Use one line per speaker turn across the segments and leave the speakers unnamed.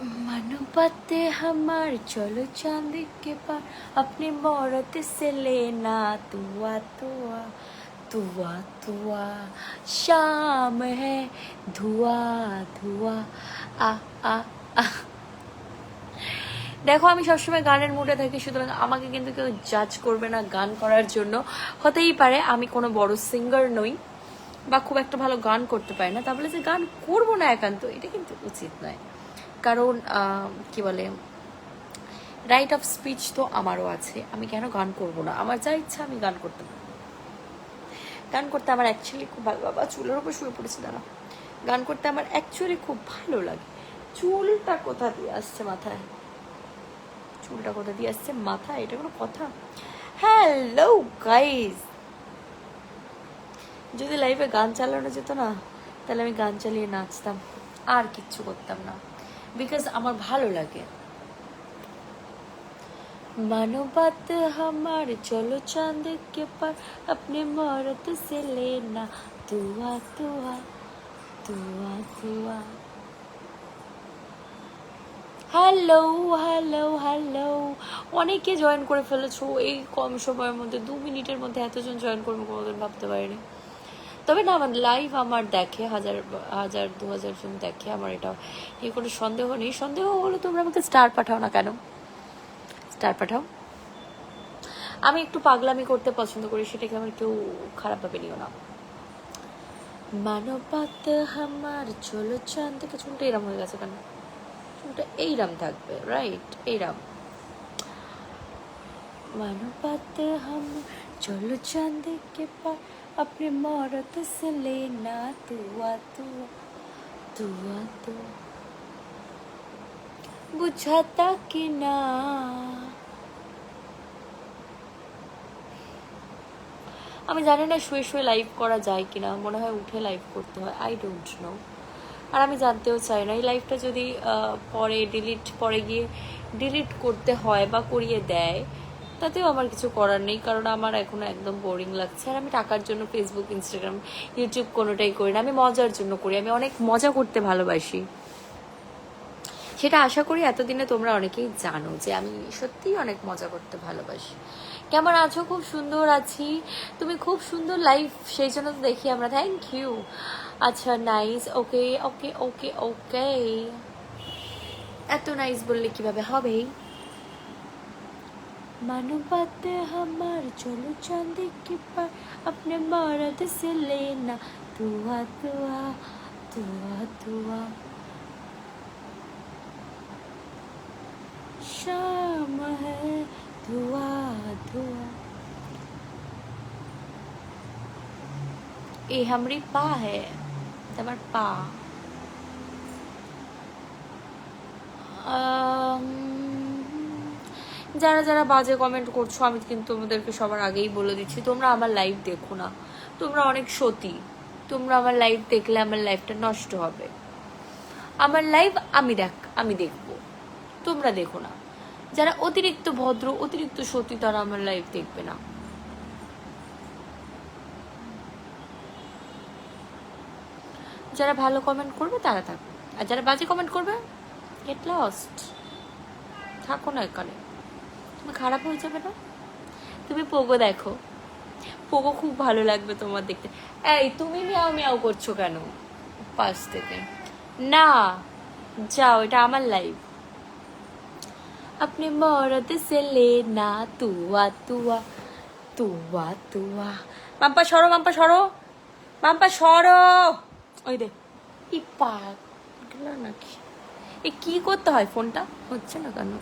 मनुपते हमार चलो चांद के पार अपनी मोरत से लेना तुआ तुआ तुआ तुआ शाम है धुआं धुआं आ आ आ দেখো আমি সবসময় গানের মুডে থাকি, সুতরাং আমাকে কিন্তু কেউ জাজ করবে না গান করার জন্য। হতেই পারে আমি কোনো বড় সিঙ্গার নই বা খুব একটা ভালো গান করতে পারি না, তা বলে যে গান করবো না একান্ত, এটা কিন্তু উচিত নয়। কারণ কি বলে, রাইট অফ স্পিচ তো আমারও আছে, আমি কেন গান করব না? আমার যা ইচ্ছা আমি গান করতে পারি। গান করতে আমার অ্যাকচুয়ালি খুব ভালো, বাবা চুলের উপর শুয়ে পড়েছি দাঁড়া। গান করতে আমার অ্যাকচুয়ালি খুব ভালো লাগে। চুলটা কোথা দিয়ে আসছে মাথায়, চুলটা কোথা দিয়ে আসছে মাথায়, এটা কোনো কথা? হ্যালো গাইজ, যদি লাইভে গান চালানো যেত না তাহলে আমি গান চালিয়ে নাচতাম, আর কিচ্ছু করতাম না, বিকজ আমার ভালো লাগে। मानो बात हमारे चलो चांद के पार अपने मोरत से लेना दुआ दुआ दुआ दुआ। হ্যালো হ্যালো হ্যালো, অনেকে জয়েন করে ফেলেছো এই কম সময়ের মধ্যে, 2 মিনিটের মধ্যে এতজন জয়েন করবো কোনোদিন ভাবতে পারিনি। তবে না, আমার লাইভ আমার দেখে 1000-2000 জন দেখে, আমার এটা নিয়ে কোনো সন্দেহ নেই। সন্দেহ হলে তোমরা আমাকে স্টার পাঠাও না কেন, স্টার পাঠাও। আমি একটু পাগলামি করতে পছন্দ করি, সেটাকে আমার কেউ খারাপভাবে নিও না। মানবাত আমার চলো চাঁদ থেকে, চুলটা এরাম হয়ে গেছে কেন? চুলটা এইরাম থাকবে, রাইট? এইরাম। মানবাত हम चलो चांद के पार अपने मोरत से लेना दुआ दुआ दुआ दुआ बुझाता कि ना। আমি জানি না শুয়ে শুয়ে লাইভ করা যায় কিনা, মনে হয় উঠে লাইভ করতে হয়, আই ডোন্ট নো। আর আমি জানতেও চাই না, এই লাইভটা যদি পরে গিয়ে ডিলিট করতে হয় বা করিয়ে দেয়, তাতেও আমার কিছু করার নেই, কারণ আমার এখনো একদম বোরিং লাগছে। আর আমি টাকার জন্য ফেসবুক, ইনস্টাগ্রাম, ইউটিউব কোনোটাই করি না, আমি মজার জন্য করি। আমি অনেক মজা করতে ভালোবাসি, সেটা আশা করি এতদিনে তোমরা অনেকেই জানো যে আমি সত্যিই অনেক মজা করতে ভালোবাসি। কেমন আছো? খুব সুন্দর আছি, তুমি খুব সুন্দর লাইভ, সেই জন্য তো দেখি আমরা। Thank you. আচ্ছা nice, okay okay okay okay, এত নাইস বললে কিভাবে হবে? मानो बात हमार चलो चांद के पार अपने मर्द से लेना दुआ दुआ दुआ दुआ शाम है दुआ दुआ। ये हमारी पा है, तुम्हार पा। যারা যারা বাজে কমেন্ট করছো, আমি কিন্তু তোমাদেরকে সবার আগেই বলে দিচ্ছি, তোমরা আমার লাইভ দেখো না, তোমরা অনেক সতী। তোমরা আমার লাইভ দেখলে আমার লাইফটা নষ্ট হবে। আমার লাইভ আমি দেখবো, তোমরা দেখো না। যারা অতিরিক্ত ভদ্র, অতিরিক্ত সতী, তারা আমার লাইভ দেখবে না। যারা ভালো কমেন্ট করবে তারা থাকবে, আর যারা বাজে কমেন্ট করবে গেট লস্ট, থাকো না এখানে, তুমি খারাপ হয়ে যাবে না। তুমি পোগো দেখো, পোগো খুব ভালো লাগবে তোমার দেখতে। এই তুমি মিয়াও মিয়াও করছো কেন পাশ থেকে? না যাও, এটা আমার লাইভ। আপনি মরদ সে লেনা তুয়া তুয়া তুয়া তুয়া। মাম্পা সরো, মাম্পা সরো, মাম্পা সরো। ওই দে, ই পাগলা নাকি? এ কি করতে হয়? ফোনটা হচ্ছে না কেন?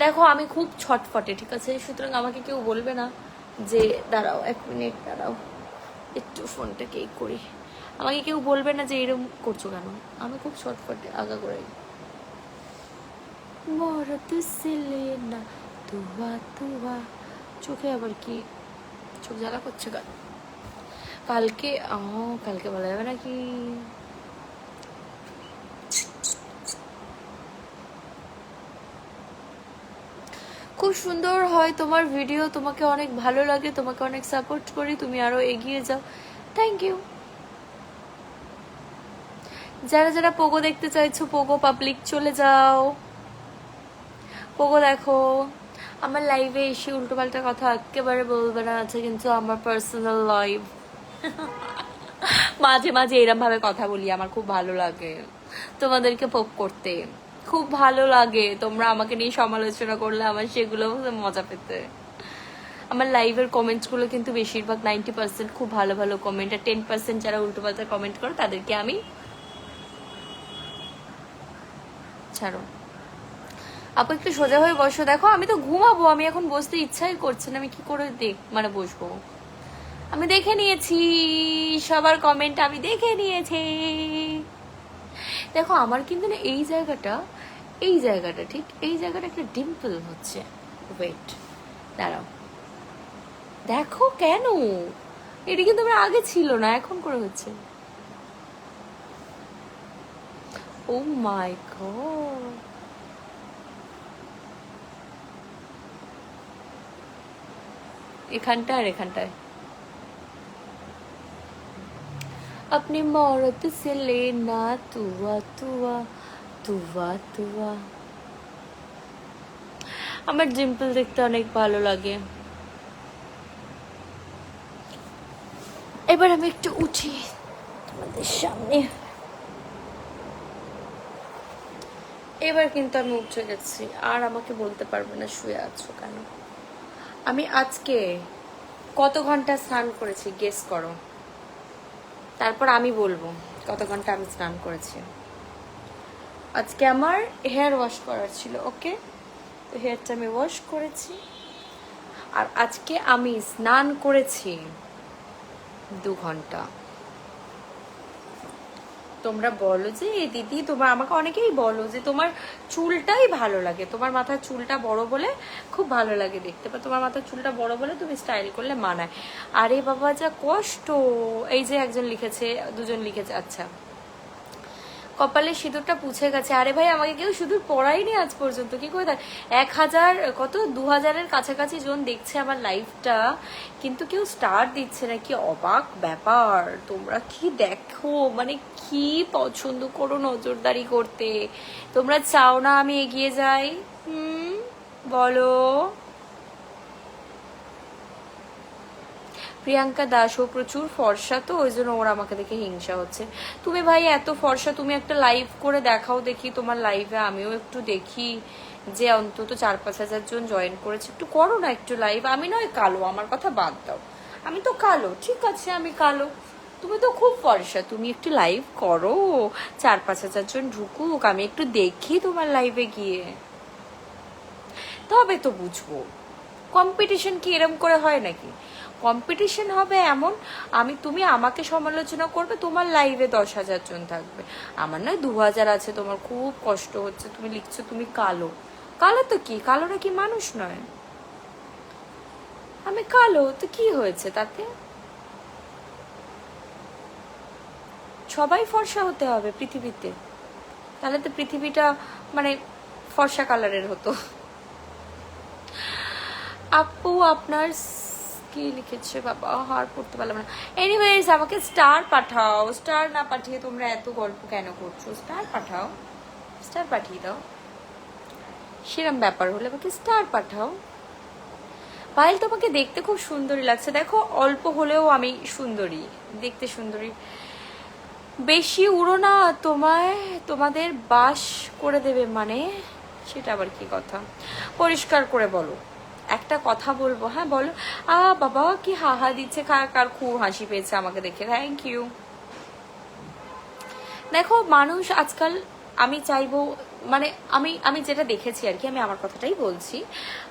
দেখো আমি খুব ছটফটে, ঠিক আছে? সুতরাং আমাকে কেউ বলবে না যে দাঁড়াও 1 মিনিট দাঁড়াও, একটু ফোনটাকে এই করি। আমাকে কেউ বলবে না যে এরকম করছো কেন, আমি খুব ছটফটে আগা করে। মরদ সে লেনা তুয়া তুয়া। চোখে আবার কি, চোখ জ্বালা করছে কেন? কালকে বলা যাবে নাকি? খুব সুন্দর হয় তোমার ভিডিও, তোমাকে অনেক ভালো লাগে, তোমাকে অনেক সাপোর্ট করি, তুমি আরো এগিয়ে যাও। Thank you. যারা যারা পোগো দেখতে চাইছো পোগো পাবলিক চলে যাও, পোগো দেখো। আমার লাইভে এসে উল্টোপাল্টা কথা একেবারে বলবে না, আছে কিন্তু আমার পার্সোনাল লাইফ। মাঝে মাঝে এরম ভাবে কথা বলি, আমার খুব ভালো লাগে তোমাদেরকে পোক করতে, খুব ভালো লাগে। তোমরা আমাকে নিয়ে সমালোচনা করলে আমার সেগুলো মজা পেতে। আমার লাইভের কমেন্টস গুলো কিন্তু বেশিরভাগ 90% খুব ভালো ভালো কমেন্ট, আর 10% যারা উল্টোপাল্টা কমেন্ট করে তাদেরকে আমি ছাড়ো। আপু একটু সোজা হয়ে বসো, দেখো আমি তো ঘুমাবো, আমি এখন বসতে ইচ্ছাই করছে না, আমি কি করে মানে বসবো। আমি দেখে নিয়েছি সবার কমেন্ট, আমি দেখে নিয়েছি। দেখো আমার কিন্তু না এই জায়গাটা ঠিক এই জায়গাটা একটা ডিম্পল হচ্ছে। ওয়েট, দাঁড়াও, দেখো কেন এটা কিন্তু আমার আগে ছিল না, এখন করে হচ্ছে। ও মাই গড, এখানটা আর এখানটায় अपनी मौरत से लेना तुआ तुआ तुआ तुआ। আমার ডিম্পল দেখতে অনেক ভালো লাগে। এবার আমি একটু উঠি তোমাদের সামনে। এবার কিন্তু আমি উঠে গেছি, আর আমাকে বলতে পারবে না শুয়ে আছো কেন। আমি আজকে কত ঘন্টা স্নান করেছি গেস করো, তারপর আমি বলবো কত ঘন্টা আমি স্নান করেছি। আজকে আমার হেয়ার ওয়াশ করার ছিল, ওকে, তো হেয়ারটা আমি ওয়াশ করেছি। আর আজকে আমি স্নান করেছি 2 ঘন্টা। তোমরা বলো যে দিদি, তোমার আমাকে অনেকেই বলো যে তোমার চুলটাই ভালো লাগে, তোমার মাথার চুলটা বড় বলে খুব ভালো লাগে দেখতে, বা তোমার মাথার চুলটা বড় বলে তুমি স্টাইল করলে মানায়। আরে বাবা যা কষ্ট। এই যে একজন লিখেছে, দুজন লিখেছে, আচ্ছা কপালে সিঁদুরটা পুছে গেছে। আরে ভাই আমাকে কেউ সিঁদুর পরাইনি আজ পর্যন্ত, কি করে দেখ 1000 কত 2000-এর কাছাকাছি জন দেখছে আমার লাইফটা, কিন্তু কেউ স্টার দিচ্ছে না। কি অবাক ব্যাপার, তোমরা কি দেখো, মানে কি পছন্দ করো নজরদারি করতে, তোমরা চাও না আমি এগিয়ে যাই। বলো। প্রিয়াঙ্কা দাস, ও প্রচুর ফর্সা তো ওই জন্য ওর আমাকে দেখে হিংসা হচ্ছে। তুমি ভাই এত ফর্সা, তুমি একটা লাইভ করে দেখাও দেখি, তোমার লাইভে আমিও একটু দেখি, যে অন্তত 4-5 হাজার জন জয়েন করেছে, একটু করো না একটু লাইভ। আমি নয় কালো, আমার কথা বাদ দাও, আমি তো কালো, ঠিক আছে আমি কালো, তুমি তো খুব ফর্সা, তুমি একটু লাইভ করো, 4-5 হাজার জন ঢুকুক, আমি একটু দেখি তোমার লাইভে গিয়ে, তবে তো বুঝবো কম্পিটিশন কি এরম করে হয় নাকি। কম্পিটিশন হবে এমন, তুমি আমাকে সমালোচনা করবে, তোমার লাইভে 10,000 জন থাকবে, আমার নয় 2000 আছে, তোমার খুব কষ্ট হচ্ছে, তুমি লিখছো তুমি কালো। কালো তো কি, কালোরা কি মানুষ নয়? আমি কালো তো কি হয়েছে তাতে? সবাই ফর্সা হতে হবে পৃথিবীতে, তাহলে তো পৃথিবীটা মানে ফর্সা কালারের হতো। আপু আপনার কি লিখেছে বাবা, আর পড়তে পারলাম না। এনিওয়েজ আমাকে স্টার পাঠাও, স্টার না পাঠিয়ে তোমরা এত গল্প কেন করছো? স্টার পাঠাও, স্টার পাঠিয়ে দাও, সেরম ব্যাপার হলে আমাকে স্টার পাঠাও। পায়েল তোমাকে দেখতে খুব সুন্দরী লাগছে, দেখো অল্প হলেও আমি সুন্দরী, দেখতে সুন্দরী। বেশি উড়ো না, তোমাদের বাস করে দেবে মানে, সেটা আবার কি কথা? পরিষ্কার করে বলো, একটা কথা বলবো। হ্যাঁ বলো। বাবা কি হাহা দিচ্ছে, কার খুব হাসি পেয়েছে আমাকে দেখে, থ্যাংক ইউ। দেখো মানুষ আজকাল, আমি চাইবো মানে আমি যেটা দেখেছি আর কি, আমি আমার কথাটাই বলছি,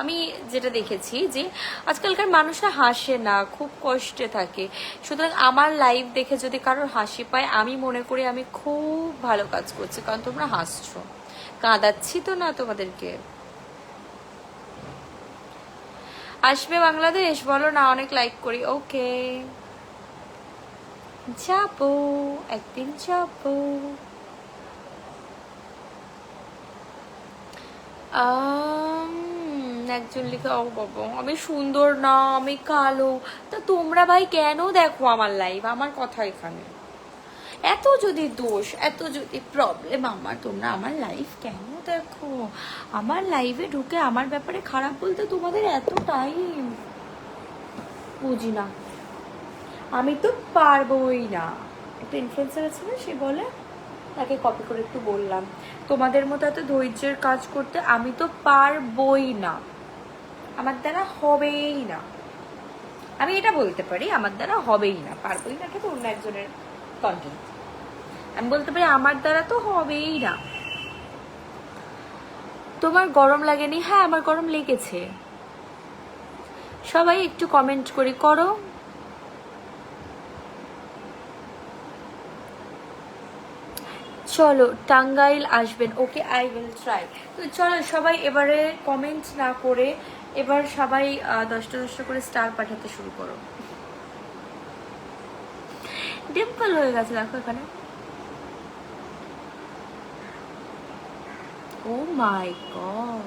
আমি যেটা দেখেছি যে আজকালকার মানুষরা হাসে না, খুব কষ্টে থাকে। সুতরাং আমার লাইভ দেখে যদি কারোর হাসি পায়, আমি মনে করি আমি খুব ভালো কাজ করছি, কারণ তোমরা হাসছো, কাঁদাচ্ছি তো না তোমাদেরকে। আসবে বাংলাদেশ, বলো না, অনেক লাইক করি। ওকে যাবো, একদিন যাবো। একজন লিখে, ও বাবা আমি সুন্দর না, আমি কালো। তা তোমরা ভাই কেন দেখো আমার লাইভ, আমার কথা এখানে। এত যদি দোষ, এত যদি প্রবলেম আমার, তোমরা আমার লাইফ কেন দেখো? আমার লাইফে ঢুকে আমার ব্যাপারে খারাপ বলতে তোমাদের এত টাইম, বুঝি না। আমি তো পারবোই না। একটা ইনফ্লুয়েন্সার আছে না, সে বলে, তাকে কপি করে একটু বললাম, তোমাদের মতো এত ধৈর্যের কাজ করতে আমি তো পারবোই না, আমার দ্বারা হবেই না। আমি এটা বলতে পারি, আমার দ্বারা হবেই না। পারবোই না তো অন্য একজনের কন্টেন্ট। আমি বলতে পারি আমার দ্বারা তো হবেই না। তোমার গরম লাগেনি? হ্যাঁ, আমার গরম লেগেছে। সবাই একটু কমেন্ট করে করো। চলো, টাঙ্গাইল আসবেন? ওকে, আই উইল ট্রাই। তো চলো সবাই এবারে কমেন্ট না করে এবার সবাই 10টা 10টা করে স্টার পাঠাতে শুরু করো। ডিম্পল হয়ে গেছে দেখো এখানে। ও মাই গড,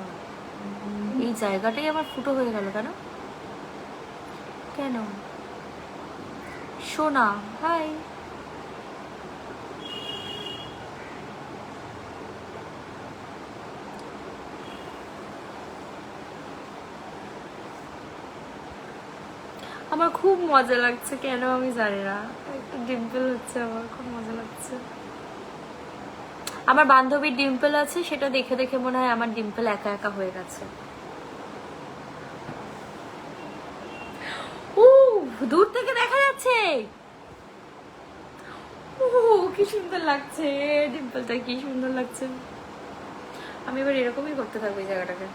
এই জায়গাটাই আমার ফুটো হয়ে গেল কেন? কেন? সোনা, হাই। আমার খুব মজা লাগছে, কেন আমি জানি না, একটু ডিম্পল হচ্ছে, আমার খুব মজা লাগছে। আমার বান্ধবীর ডিম্পল আছে, সেটা দেখে দেখে মনে হয় আমার ডিম্পল একা একা হয়ে গেছে। দূর থেকে দেখা যাচ্ছে। কি সুন্দর লাগছে ডিম্পলটা, কি সুন্দর লাগছে। আমি এবার এরকমই করতে থাকবো এই জায়গাটাকে।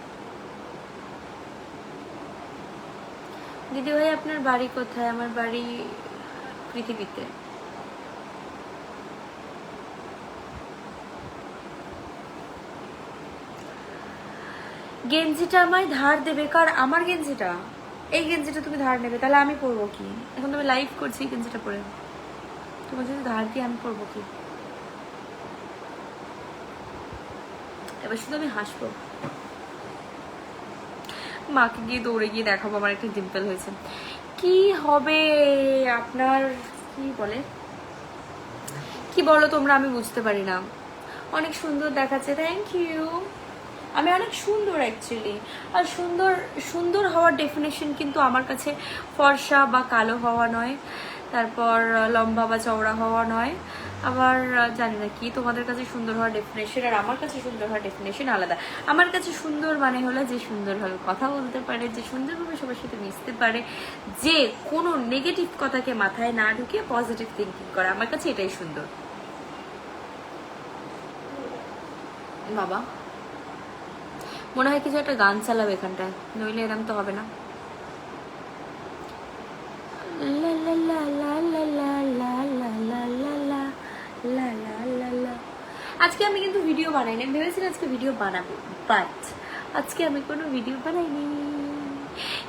দিদি ভাই, আপনার বাড়ি কোথায়? আমার বাড়ি পৃথিবীতে। গেঞ্জিটা আমায় ধার দেবে? কার? আমার গেঞ্জিটা? এই গেঞ্জিটা তুমি ধার নেবে? তাহলে আমি পরবো কি? এখন তুমি লাইভ করছি গেঞ্জিটা পরে, তোমার যদি ধার দিয়ে আমি পরবো কি? এবার শুধু আমি হাসবো, মাকে গিয়ে দৌড়ে গিয়ে দেখাবো আমার একটা ডিম্পল হয়েছে। কি হবে আপনার, কি বলে, কি বলো তোমরা, আমি বুঝতে পারি না। অনেক সুন্দর দেখাচ্ছে, থ্যাংক ইউ। আমি অনেক সুন্দর অ্যাকচুয়ালি। আর সুন্দর সুন্দর হওয়ার ডেফিনেশন কিন্তু আমার কাছে ফর্সা বা কালো হওয়া নয়, তারপর লম্বা বা চওড়া হওয়া নয়। আবার জানি না কি তোমাদের কাছে সুন্দর হওয়ার ডেফিনেশন আর আমার কাছে সুন্দর হওয়ার ডেফিনেশন আলাদা। আমার কাছে সুন্দর মানে হলো যে সুন্দরভাবে কথা বলতে পারে, যে সুন্দরভাবে সবার সাথে মিশতে পারে, যে কোনো নেগেটিভ কথাকে মাথায় না ঢুকে পজিটিভ থিঙ্কিং করে, আমার কাছে এটাই সুন্দর। বাবা মনে হয় কিছু একটা গান চালাবে এখানটায়, নইলে এরম তো হবে না। আজকে আমি কিন্তু ভিডিও বানাইনি, ভেবেছিলাম আজকে ভিডিও বানাবো, বাট আজকে আমি কোনো ভিডিও বানাইনি।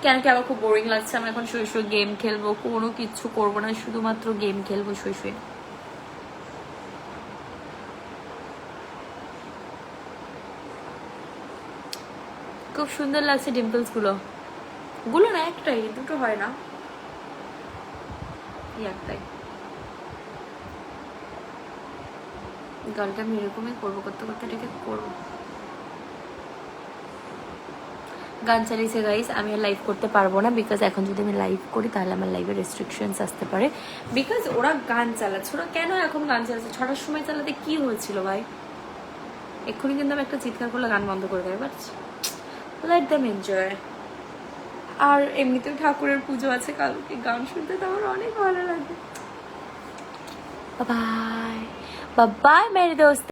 কেন কি আমার খুব বোরিং লাগছে। আমি এখন শুয়ে শুয়ে গেম খেলবো, কোনো কিছু করবো না, শুধুমাত্র গেম খেলবো শুয়ে শুয়ে। খুব সুন্দর লাগছে ডিম্পলস গুলো। গুলো না, একটাই, দুটো হয় না, একটাই। গানটা আমি এরকমই করবো, করতে করতে এটাকে করবো। গান চালিয়েছে গাইস, আমি আর লাইভ করতে পারবো না, বিকজ এখন যদি আমি লাইভ করি তাহলে আমার লাইভে রেস্ট্রিকশনস আসতে পারে, বিকজ ওরা গান চালাচ্ছে। ওরা কেন এখন গান চালাচ্ছে? 6টার সময় চালাতে কি হয়েছিল ভাই? এক্ষুনি কিন্তু আমি একটা চিৎকার করলে গান বন্ধ করে দেবে, বাট লেট দেম এনজয়। আর এমনিতেও ঠাকুরের পুজো আছে কালকে, গান শুনতে তো আমার অনেক ভালো লাগে। বাই বাই মেরে দোস্ত।